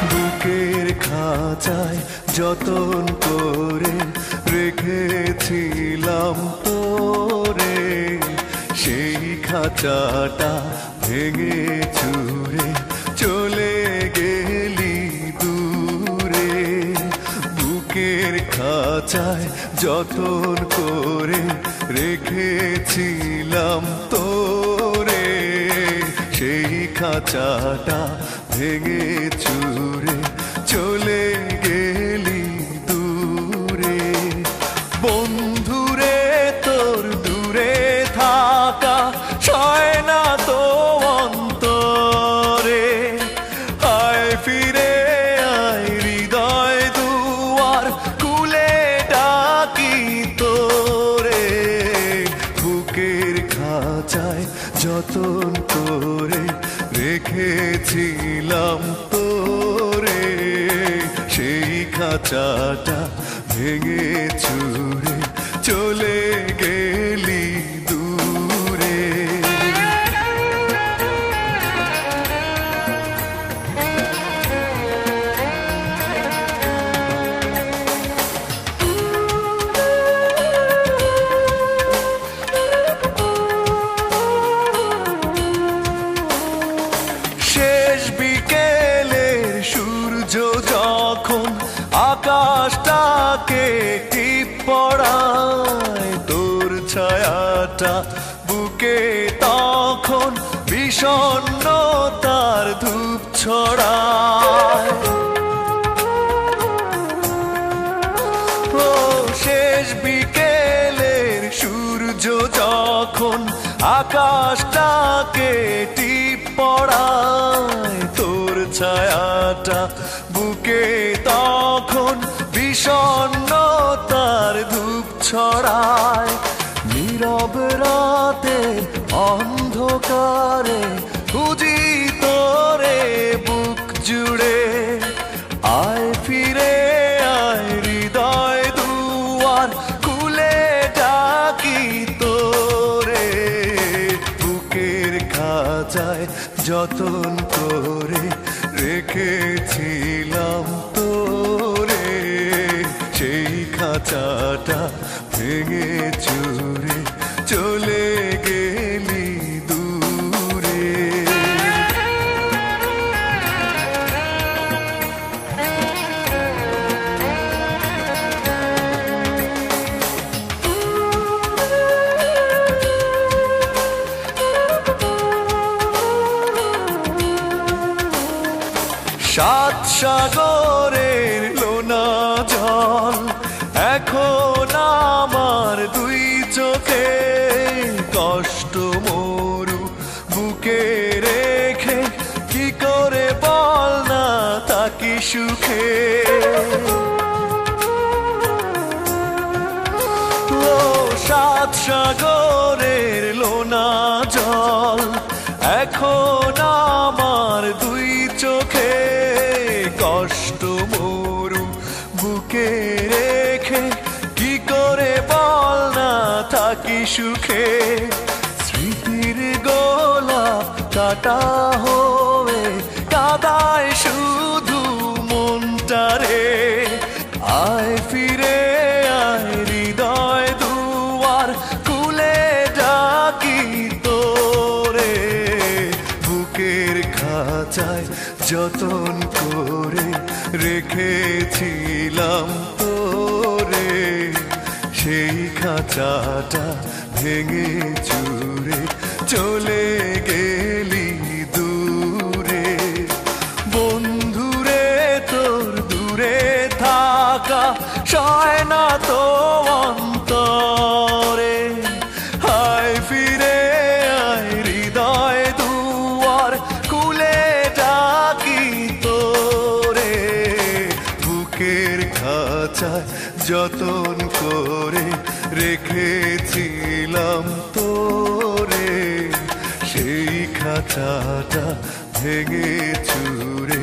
বুকের খাঁচায় যতন করে রেখেছিলাম তোরে, সেই খাঁচাটা ভেঙে চুরে চলে গেলি দূরে। বুকের খাঁচায় যতন করে রেখেছিলাম তোরে, সেই খাঁচাটা ভেঙে চুরে চলে গেলি দূরে। বন্ধুরে তোর দূরে থাকা সয় না তো অন্তরে, আয় ফিরে আয় হৃদয় দুয়ার খুলে ডাকি তোরে। বুকের খাঁচায় যতন করে রেখেছিলাম তোরে, সেই খাঁচাটা ভেঙে চুরে চলে গেলি দূরে। শেষ বিকেলের সূর্য যখন আকাশটাকে টিপ পড়ায়, তোর ছায়াটা বুকে তখন বিষণ্ণতার ধূপ ছড়ায়। ও শেষ বিকেলের সূর্য যখন আকাশটাকে টিপ পড়ায়, তোর ছায়াটা বুকে তখন বিষণ্ণতার ধূপ ছড়ায়। নীরব রাতে অন্ধকারে খুঁজি তোরে বুক জুড়ে, আয় ফিরে আয় হৃদয় দুয়ার খুলে ডাকি তোরে। বুকের খাঁচায় যতন করে রেখেছিলাম তোরে, সেই খাঁচাটা ভেঙে চুরে চলে গেলি দূরে। সাত সাগরের লোনা জল এখন আমার দুই চোখে, কষ্ট মরু বুকে রেখে কি করে বল না থাকি সুখে। ও সাত সাগরের লোনা জল এখন আমার দুই চোখে, কষ্ট মরু বুকে রেখে কি করে বল না থাকি সুখে। স্মৃতির গোলাপ কাটা হয়ে কাদায় শুধু মনটারে, আয় ফিরে আয় হৃদয় দুয়ার খুলে ডাকি তোরে। বুকের খাঁচায় যতন করে রেখেছিলাম তোরে, সেই খাঁচাটা ভেঙে চুরে চলে গেলি দূরে। বন্ধুরে তোর দূরে থাকা সয় না তো অন্তরে, আয় ফিরে আয় হৃদয় দুয়ার খুলে ডাকি তোরে। বুকের খাঁচায় যতন করে রেখেছিলাম তোরে, সেই খাঁচাটা ভেঙে চুরে